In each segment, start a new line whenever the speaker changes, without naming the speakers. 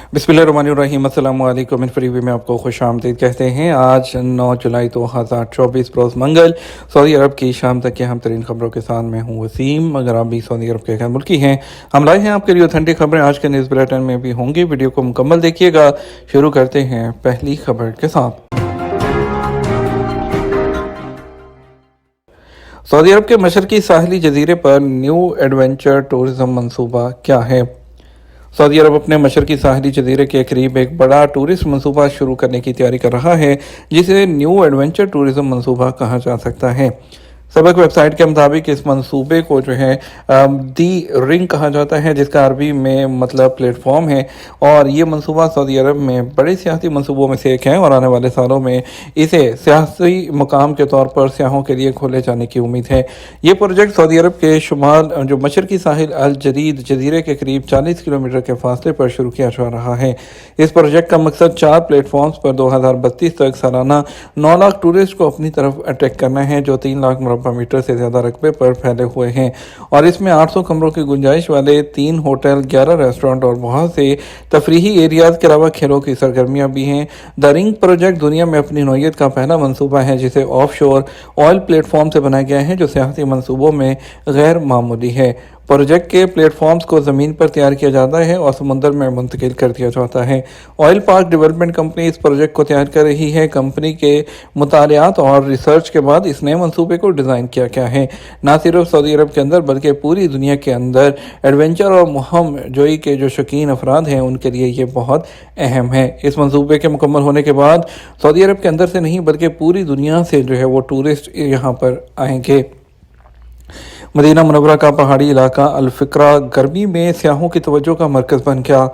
बिस्मिल्लाहिर्रहमानिर्रहीम। अस्सलाम वालेकुम। इन फ्रीवी में आपको खुश आमदीद कहते हैं। आज 9 जुलाई 2024 रोज़ मंगल सऊदी अरब की शाम तक की अहम तरीन खबरों के साथ मैं हूँ वसीम। अगर आप भी सऊदी अरब के गैर मुल्की हैं, हम लाए हैं आपके लिए ऑथेंटिक खबरें। आज के न्यूज़ बुलेटिन में भी होंगी, वीडियो को मुकम्मल देखिएगा। शुरू करते हैं पहली खबर के साथ। सऊदी अरब के मशरकी साहली जजीरे पर न्यू एडवेंचर टूरिज्म मंसूबा क्या है? सऊदी अरब अपने मशरकी साहली जजीरे के करीब एक बड़ा टूरिस्ट मंसूबा शुरू करने की तैयारी कर रहा है, जिसे न्यू एडवेंचर टूरिज्म मंसूबा कहा जा सकता है। सबक वेबसाइट के मुताबिक इस मंसूबे को जो है दी रिंग कहा जाता है, जिसका अरबी में मतलब प्लेटफॉर्म है। और ये मंसूबा सऊदी अरब में बड़े सियासी मंसूबों में से एक है और आने वाले सालों में इसे सियासी मकाम के तौर पर सियाहों के लिए खोले जाने की उम्मीद है। ये प्रोजेक्ट सऊदी अरब के शुमाल जो मशरकी साहिल अल जदीद जजीरे के करीब 40 किलोमीटर के फासले पर शुरू किया जा रहा है। इस प्रोजेक्ट का मकसद 4 प्लेटफॉर्म्स पर 2032 तक सालाना 9 लाख टूरिस्ट को अपनी तरफ अट्रैक्ट करना है, जो 3 लाख मीटर से ज्यादा रकबे पर फैले हुए हैं। और इसमें 800 कमरों की गुंजाइश वाले 3 होटल, 11 रेस्टोरेंट और बहुत से तफरीही एरियाज के अलावा खेलों की सरगर्मियां भी हैं। द रिंग प्रोजेक्ट दुनिया में अपनी नौयत का पहला मंसूबा है, जिसे ऑफशोर ऑयल प्लेटफॉर्म से बनाया गया है, जो सियासी मंसूबों में गैर मामूली है। प्रोजेक्ट के प्लेटफॉर्म्स को ज़मीन पर तैयार किया जाता है और समुद्र में मुंतकिल कर दिया जाता है। ऑयल पार्क डेवलपमेंट कंपनी इस प्रोजेक्ट को तैयार कर रही है। कंपनी के मुतालियात और रिसर्च के बाद इस नए मंसूबे को डिज़ाइन किया गया है। न सिर्फ सऊदी अरब के अंदर बल्कि पूरी दुनिया के अंदर एडवेंचर और मुहिम जोई के जो शौकीन अफराद हैं, उनके लिए ये बहुत अहम है। इस मंसूबे के मुकम्मल होने के बाद सऊदी अरब के अंदर से नहीं बल्कि पूरी दुनिया से जो है वो टूरिस्ट यहाँ पर आएंगे। मदीना मुनव्वरा का पहाड़ी इलाका अल-फिक्रा गर्मी में सियाहों की तवज्जो का मरकज़ बन गया।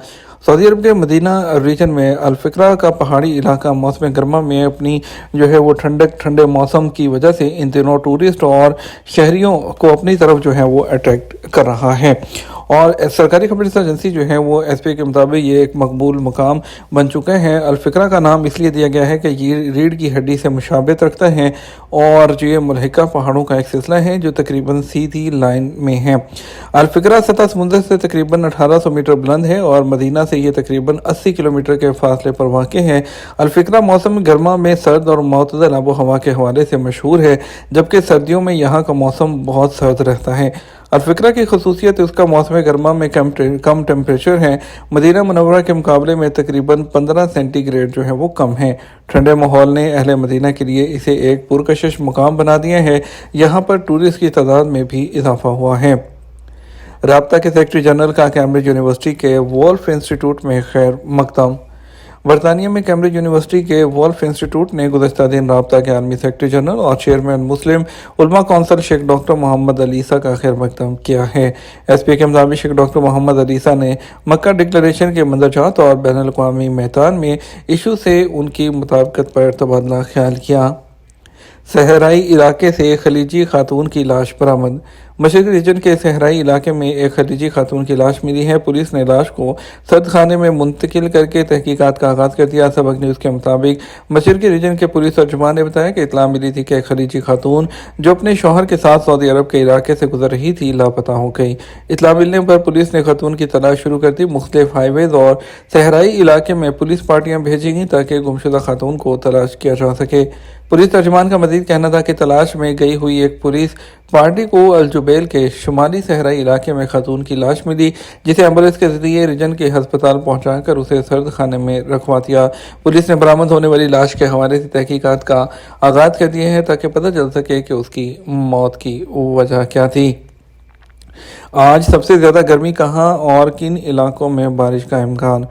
सऊदी अरब के मदीना रीजन में अल-फिक्रा का पहाड़ी इलाका मौसम गर्मा में अपनी जो है वो ठंडे मौसम की वजह से इन दिनों टूरिस्ट और शहरियों को अपनी तरफ जो है वो अट्रैक्ट कर रहा है। और सरकारी खबर एजेंसी जो है वो एसपी के मुताबिक ये एक मकबूल मकाम बन चुका है। अल-फिक्रा का नाम इसलिए दिया गया है कि ये रीढ़ की हड्डी से मुशाबत रखता है और जो ये मुल्हिका पहाड़ों का एक सिलसिला है जो तकरीबन सीधी लाइन में है। अल-फिक्रा सतह समुद्र से तकरीबन 1800 मीटर बुलंद है और मदीना से ये तकरीबन 80 किलोमीटर के फासले पर वाक़ है। अल-फिक्रा मौसम गर्मा में सर्द और मुतदल आबो हवा के हवाले से मशहूर है, जबकि सर्दियों में यहाँ का मौसम बहुत सर्द रहता है। अल-फिक्रा की खसूसियत उसका मौसम गर्मा में कम टेम्परेचर है। मदीना मुनव्वरा के मुकाबले में तकरीबन 15 सेंटीग्रेड जो है वो कम है। ठंडे माहौल ने अहले मदीना के लिए इसे एक पुरकशिश मुकाम बना दिया है। यहाँ पर टूरिस्ट की तादाद में भी इजाफा हुआ है। राब्ता के सेक्रेटरी जनरल का कैम्ब्रिज यूनिवर्सिटी के वोल्फ इंस्टीट्यूट में खैर मकदम। बरतानिया में कैम्ब्रिज यूनिवर्सिटी के वोल्फ इंस्टीट्यूट ने गुज़श्ता दिन राब्ता के आलमी सेक्रेटरी जनरल और चेयरमैन मुस्लिम उलमा कौंसिल शेख डॉक्टर मोहम्मद अली ईसा का खैर मकदम किया है। एसपी के मुताबिक शेख डॉक्टर मोहम्मद अली ईसा ने मक्का डिक्लेरेशन के मंदरजात और बैन अल-अक़वामी मैदान में इशू से उनकी मुताबिकत पर तबादला ख्याल किया। सहराई इलाके से खलीजी खातून की लाश बरामद। मशरक़ी रीजन के सहराई इलाके में एक खलीजी खातून की लाश मिली है। पुलिस ने लाश को सर्द खाने में मुंतकिल करके तहकीकात का आगाज़ कर दिया। सबक न्यूज़ के मुताबिक मशरक़ी रीजन के पुलिस तर्जुमान ने बताया कि इतला मिली थी कि एक खलीजी खातून जो अपने शौहर के साथ सऊदी अरब के इलाके से गुजर रही थी लापता हो गई। इतला मिलने पर पुलिस ने खातून की तलाश शुरू कर दी। मुख्तलिफ हाईवेज और सहराई इलाके में पुलिस पार्टियाँ भेजी गईं ताकि गुमशुदा खातून को तलाश किया जा सके। पुलिस तर्जुमान का मजीद कहना था कि तलाश में गई हुई एक पुलिस पार्टी को अल-जुबैल के शुमाली सहराई इलाके में खातून की लाश मिली, जिसे एम्बुलेंस के जरिए रीजन के अस्पताल पहुंचाकर उसे सर्द खाने में रखवा दिया। पुलिस ने बरामद होने वाली लाश के हवाले से तहकीकात का आगाज़ कर दिए हैं ताकि पता चल सके कि उसकी मौत की वजह क्या थी। आज सबसे ज़्यादा गर्मी कहाँ और किन इलाकों में बारिश का इम्कान?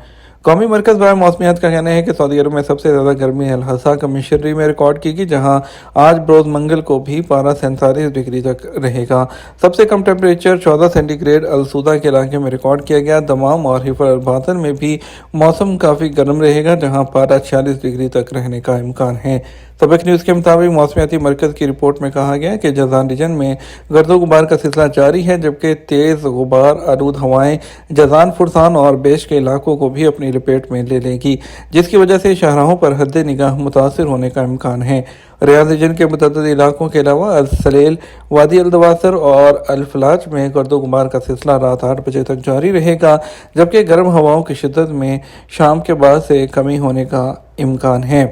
कौमी मरकज़ बराए मौसमियात का कहना है कि सऊदी अरब में सबसे ज़्यादा गर्मी अल-हसा कमिश्नरी में रिकॉर्ड की गई, जहां आज रोज़ मंगल को भी पारा 47 डिग्री तक रहेगा। सबसे कम टेम्परेचर 14 सेंटीग्रेड अल-सूदा के इलाके में रिकॉर्ड किया गया। दमाम और हिफर अल-बातन में भी मौसम काफ़ी गर्म रहेगा, जहाँ पारा 46 डिग्री तक रहने का इम्कान है। सबक न्यूज़ के मुताबिक मौसमियाती मरकज़ की रिपोर्ट में कहा गया कि जज़ान रीजन में गर्दो गुबार का सिलसिला जारी है, जबकि तेज़ गुबार आलूद हवाएं जज़ान, फुरसान और बेश के इलाकों को भी अपनी लपेट में ले लेगी, जिसकी वजह से शाहराहों पर हद निगाह मुतासिर होने का इम्कान है। ریاض ریجن کے متعدد علاقوں کے علاوہ السلیل، وادی الدواسر اور الفلاج میں گرد و غبار کا سلسلہ رات 8 بجے تک جاری رہے گا، جبکہ گرم ہواؤں کی شدت میں شام کے بعد سے کمی ہونے کا امکان ہے۔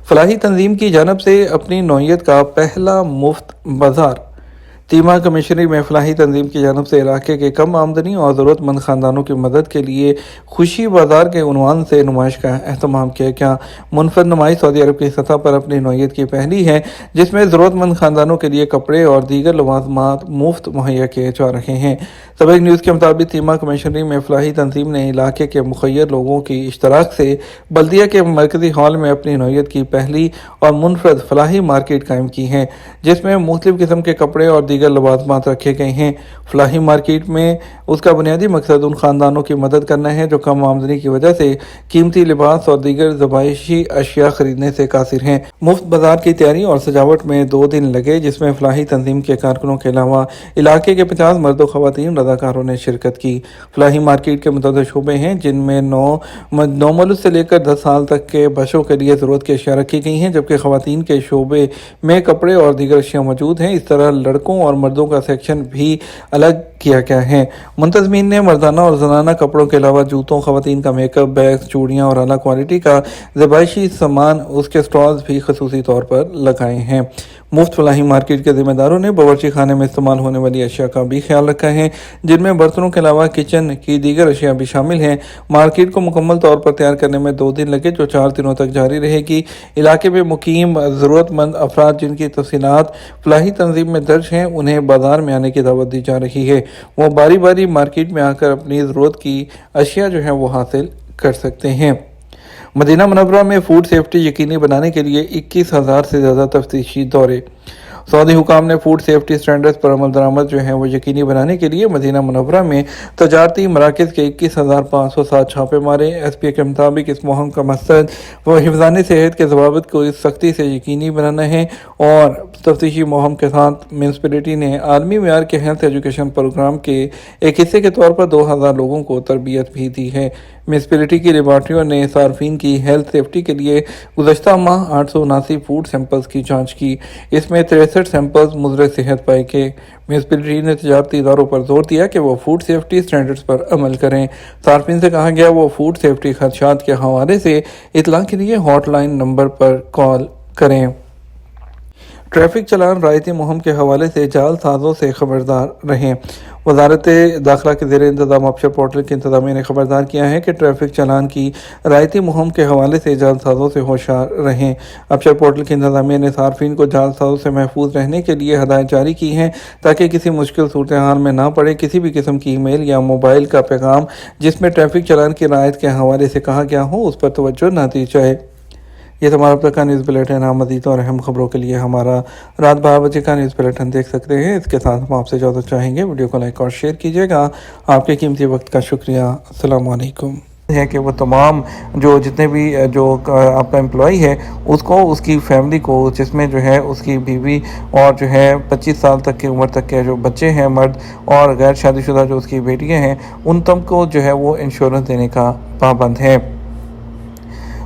فلاحی تنظیم کی جانب سے اپنی نوعیت کا پہلا مفت بازار تیمہ کمیشنری میں فلاحی تنظیم کی جانب سے علاقے کے کم آمدنی اور ضرورت مند خاندانوں کی مدد کے لیے خوشی بازار کے عنوان سے نمائش کا اہتمام کیا گیا۔ منفرد نمائش سعودی عرب کی سطح پر اپنی نوعیت کی پہلی ہے، جس میں ضرورت مند خاندانوں کے لیے کپڑے اور دیگر لوازمات مفت مہیا کیے جا رہے ہیں۔ سابق نیوز کے مطابق تیمہ کمیشنری میں فلاحی تنظیم نے علاقے کے مخیر لوگوں کی اشتراک سے بلدیہ کے مرکزی ہال میں اپنی نوعیت کی پہلی اور منفرد فلاحی مارکیٹ قائم کی ہے، جس میں مختلف قسم کے کپڑے اور دیگر لوازمات رکھے گئے ہیں۔ فلاحی مارکیٹ میں اس کا بنیادی مقصد ان خاندانوں کی مدد کرنا ہے جو کم آمدنی کی وجہ سے قیمتی لباس اور دیگر زبائشی اشیاء خریدنے سے قاصر ہیں۔ مفت بازار کی تیاری اور سجاوٹ میں 2 دن لگے، جس میں فلاحی تنظیم کے کارکنوں کے علاوہ علاقے کے 50 مرد و خواتین رضاکاروں نے شرکت کی۔ فلاحی مارکیٹ کے متعدد شعبے ہیں، جن میں 9 مولود سے لے کر 10 سال تک کے بچوں کے لیے ضرورت کی اشیاء رکھی گئی ہیں، جبکہ خواتین کے شعبے میں کپڑے اور دیگر اشیاء موجود ہیں۔ اس طرح لڑکوں اور مردوں کا سیکشن بھی الگ کیا گیا ہے۔ منتظمین نے مردانہ اور زنانہ کپڑوں کے علاوہ جوتوں، خواتین کا میک اپ، بیگز، چوڑیاں اور اعلیٰ کوالٹی کا زبائشی سامان اس کے سٹالز بھی خصوصی طور پر لگائے ہیں۔ مفت فلاحی مارکیٹ کے ذمہ داروں نے باورچی خانے میں استعمال ہونے والی اشیاء کا بھی خیال رکھا ہے، جن میں برتنوں کے علاوہ کچن کی دیگر اشیاء بھی شامل ہیں۔ مارکیٹ کو مکمل طور پر تیار کرنے میں 2 دن لگے، جو 4 دنوں تک جاری رہے گی۔ علاقے میں مقیم ضرورت مند افراد جن کی تفصیلات فلاحی تنظیم میں درج ہیں، انہیں بازار میں آنے کی دعوت دی جا رہی ہے۔ وہ باری باری مارکیٹ میں آ کر اپنی ضرورت کی اشیاء وہ حاصل کر سکتے ہیں۔ مدینہ منورہ میں فوڈ سیفٹی یقینی بنانے کے لیے 21,000 سے زیادہ تفتیشی دورے۔ سعودی حکام نے فوڈ سیفٹی سٹینڈرڈز پر عمل درآمد وہ یقینی بنانے کے لیے مدینہ منورہ میں تجارتی مراکز کے 21,507 چھاپے مارے۔ ایس پی کے مطابق اس مہم کا مقصد وہ حفظان صحت کے ضوابط کو سختی سے یقینی بنانا ہے، اور تفتیشی مہم کے ساتھ میونسپلٹی نے عالمی معیار کے ہیلتھ ایجوکیشن پروگرام کے ایک حصے کے طور پر 2,000 لوگوں کو تربیت بھی دی ہے۔ میونسپلٹی کی لیبارٹریوں نے صارفین کی ہیلتھ سیفٹی کے لیے گزشتہ ماہ 879 فوڈ سیمپلز کی جانچ کی۔ اس میں 63 سیمپلز مضر صحت پائے گئے۔ میونسپلٹی نے تجارتی اداروں پر زور دیا کہ وہ فوڈ سیفٹی سٹینڈرڈز پر عمل کریں۔ صارفین سے کہا گیا وہ فوڈ سیفٹی خدشات کے حوالے سے اطلاع کے لیے ہاٹ لائن نمبر پر کال کریں۔ ٹریفک چالان رعایتی مہم کے حوالے سے جعل سازوں سے خبردار رہیں۔ وزارت داخلہ کے زیر انتظام آبشر پورٹل کی انتظامیہ نے خبردار کیا ہے کہ ٹریفک چالان کی رعایتی مہم کے حوالے سے جعل سازوں سے ہوشیار رہیں۔ آبشر پورٹل کی انتظامیہ نے صارفین کو جعل سازوں سے محفوظ رہنے کے لیے ہدایت جاری کی ہیں، تاکہ کسی مشکل صورتحال میں نہ پڑے۔ کسی بھی قسم کی ای میل یا موبائل کا پیغام جس میں ٹریفک چالان کی رعایت کے حوالے سے کہا گیا ہو، اس پر توجہ نہ دی جائے۔ یہ ہمارا اب تک کا نیوز بلیٹن ہے۔ مزید اور اہم خبروں کے لیے ہمارا رات 12 بجے کا نیوز بلیٹن دیکھ سکتے ہیں۔ اس کے ساتھ ہم آپ سے اجازت چاہیں گے۔ ویڈیو کو لائک اور شیئر کیجیے گا۔ آپ کے قیمتی وقت کا شکریہ۔ السلام علیکم۔ ہے کہ وہ تمام جتنے بھی آپ کا امپلائی ہے، اس کو، اس کی فیملی کو، جس میں اس کی بیوی اور 25 سال تک کی عمر تک کے جو بچے ہیں مرد، اور غیر شادی شدہ جو اس کی بیٹیاں ہیں، ان تم کو وہ انشورنس دینے کا پابند ہے۔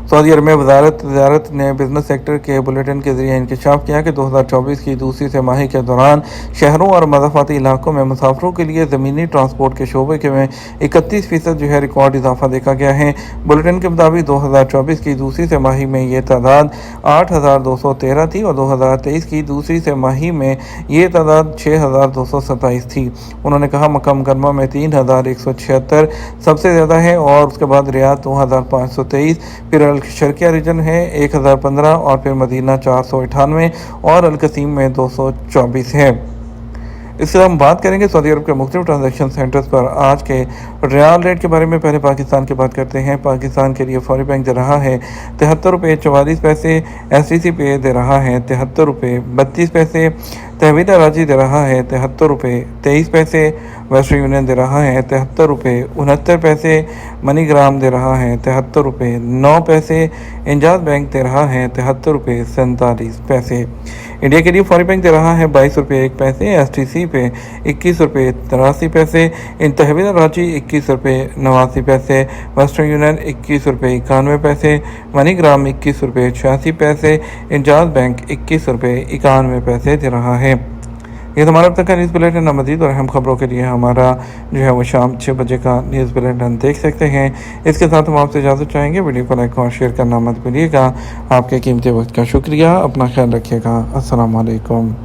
سعودی عرب میں وزارت تجارت نے بزنس سیکٹر کے بلیٹن کے ذریعے انکشاف کیا کہ 2024 کی دوسری سہ-ماہی کے دوران شہروں اور مضافاتی علاقوں میں مسافروں کے لیے زمینی ٹرانسپورٹ کے شعبے میں 31% ریکارڈ اضافہ دیکھا گیا ہے۔ بلیٹن کے مطابق 2024 کی دوسری سہ-ماہی میں یہ تعداد 8,213 تھی، اور 2023 کی دوسری سہ-ماہی میں یہ تعداد 6,227 تھی۔ انہوں نے کہا مکہ مکرمہ میں 3,176 سب سے زیادہ ہے، اور اس کے بعد ریاض 2,523، پھر شرقیہ ریجن ہے 1,015، اور پھر مدینہ 498، اور القصیم میں 224 ہے۔ اس سے ہم بات کریں گے سعودی عرب کے مختلف ٹرانزیکشن سینٹرز پر آج کے ریال ریٹ کے بارے میں۔ پہلے پاکستان کی بات کرتے ہیں۔ پاکستان کے لیے فوری بینک دے رہا ہے 73 روپے 44 پیسے، ایس ٹی سی پے دے رہا ہے 73 روپے 32 پیسے، तहवीला राजी दे रहा है 73 रुपये 23 पैसे। वेस्टर्न यूनियन दे रहा है 73 रुपये 69 पैसे। मनीग्राम दे रहा है 73 रुपये 9 पैसे। इंजाज बैंक दे रहा है 73 रुपये 47 पैसे। इंडिया के लिए फॉरी बैंक दे रहा है 22 रुपये 1 पैसे। STC पे 21 रुपये 83 पैसे। इन तहवीला राजी 21 रुपये 89 पैसे। वेस्टर्न यूनियन 21 रुपये 91 पैसे। मनीग्राम 21 रुपये 86 पैसे। इंजाज बैंक 21 रुपये 91 पैसे दे रहा है। ये तो हमारा अब तक का न्यूज़ बुलेटिन। मज़ीद और अहम खबरों के लिए हमारा जो है वो शाम 6 बजे का न्यूज़ बुलेटिन देख सकते हैं। इसके साथ हम आपसे इजाज़त चाहेंगे। वीडियो को लाइक और शेयर करना मत भूलिएगा। आपके कीमती वक्त का शुक्रिया। अपना ख्याल रखिएगा। अस्सलाम वालेकुम।